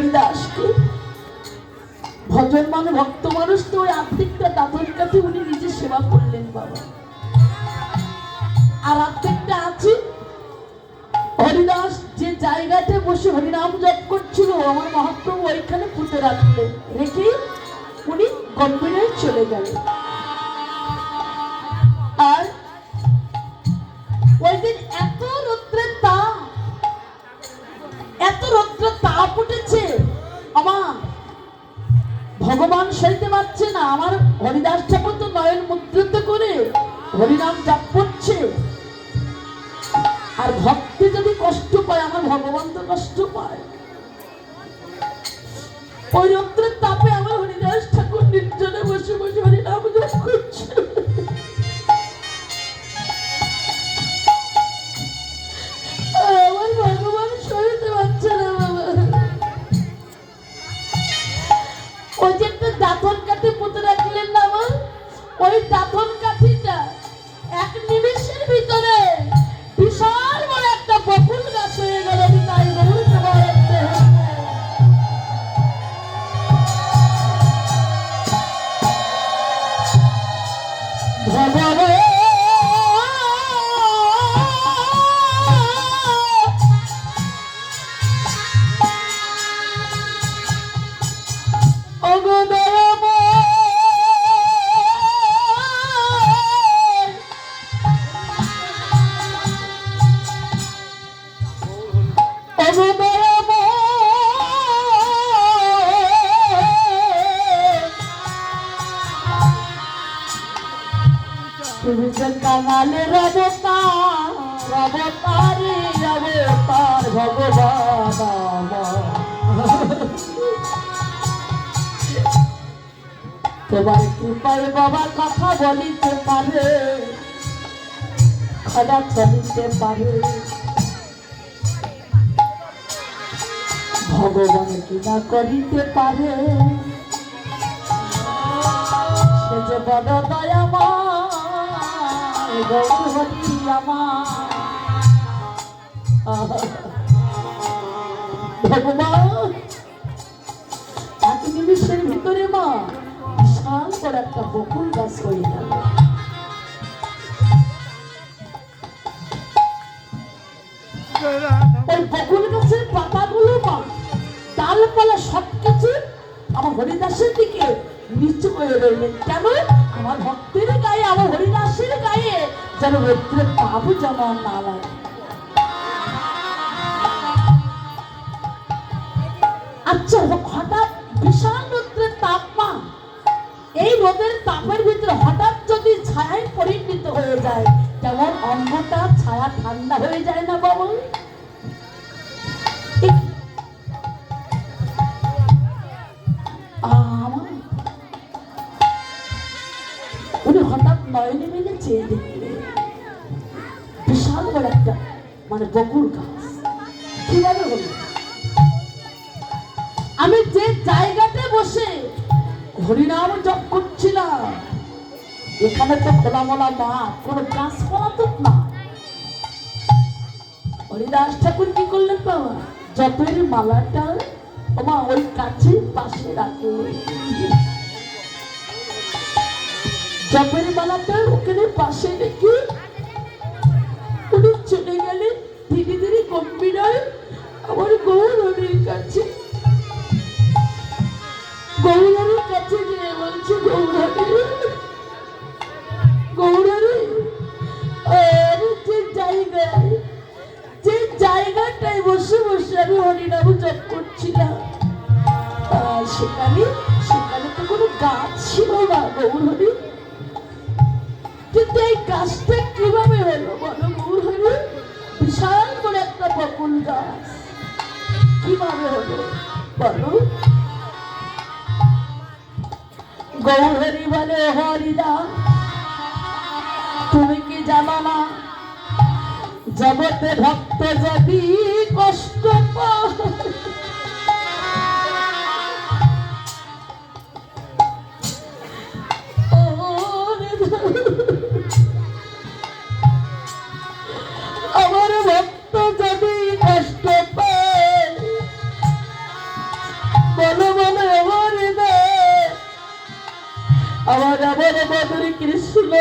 হরিদাসকে। ভজন মানে ভক্ত মানুষ তো ওই আর্ধেকটা দাদর কাছে উনি নিজে সেবা করলেন বাবা, আর আর্ধেকটা আছে হরিদাস যে জায়গাতে বসে হরিনাম জপ করছিল আমার মহাপ্রভু ওইখানে পুঁতে রাখলেন, রেখে উনি গম্ভীরে চলে গেলেন। আর ওই দিন এত রৌদ্রের তাপ উঠেছে, আমার ভগবান সইতে পারছে না। আমার হরিদাস ঠাকুর তো নয়ন মুদ্রিত করে হরিনাম জপ করছে, আর ভক্তি যদি কষ্ট পায় আমার ভগবান তো কষ্ট পায়। ওই রৌদ্রের তাপে আমার হরিদাস ঠাকুর নির্জনে বসে বসে হরিনাম জপ করছে। আমার ভগবান সইতে পারছে না বাবা। ওই যে একটা দাঁতন কাঠি পুঁতে রাখলেন না আমার, ওই দাঁতন কাঠিটা এক নিমেষের ভিতরে বিশাল বড় একটা বকুল গাছ হয়ে গেল। তাই তুমি যে কাঙালের অবতারে অবতার ভগবান, তোমার কৃপায় বাবা কথা বলিতে পারে, খোলা চলিতে পারে। ভগবান কিনা করিতে পারে, সে যে বড় দয়াময় গৌর হরি আমার। ভগবান এক নিমিষের ভিতরে মা বিশাল বড় একটা বকুল গাছ হয়ে গেল। ওই বকুল গাছের পাতাগুলো মা ডালপালা সবকিছু আমার হরিদাসের দিকে নিচু হয়ে রইলেন। কেন? আমার ভক্তের গায়ে, আমার হরিদাসের গায়ে যেন রৌদ্রের তাপ জমা না লাগে। আচ্ছা, হঠাৎ বিশাল রৌদ্রের তাপমা, এই রোদের তাপের ভিতরে হঠাৎ যদি ছায়ায় পরিণত হয়ে যায়, যেমন অন্ধটা ছায়া ঠান্ডা হয়ে যায় না বাবা? উনি হঠাৎ নয়নে মিলে চেয়ে দেখলে বিশাল বড় একটা মানে বকুল গাছ। কিভাবে হলো? আমি যে জায়গাতে বসে হরিনাম জপ করছিলাম, এখানে তো খোলামোলা মাঠ, কোনো গাছপালা তো না। হরিদাস ঠাকুর কি করলেন বাবা? জপের মালাটা ওমা ওই কাছের পাশে রাখে, জপের মালাটা ওখানে পাশে রেখে উনি চলে গেলেন ধীরে ধীরে গম্ভীরায় আমার গৌরহরির কাছে। গৌরহরির কাছে গিয়ে বলছে, গৌরহরি, গৌরহরি, যে জায়গাটায় বসে বসে আমি হরিনাম জপ করছিলাম, সেখানে তো কোনো গাছ ছিল না গৌরহরি, কিন্তু এই গাছটা কিভাবে হলো বলো গৌরহরি? বিশাল করে একটা বকুল গাছ কিভাবে হলো বলো? গৌরহরি বলে, হরিদাস তুমি কি জানো না, জগতে ভক্ত যদি কষ্ট পায়, আমার ভক্ত যদি কষ্ট পায় আমার আমার মধুর কৃষ্ণ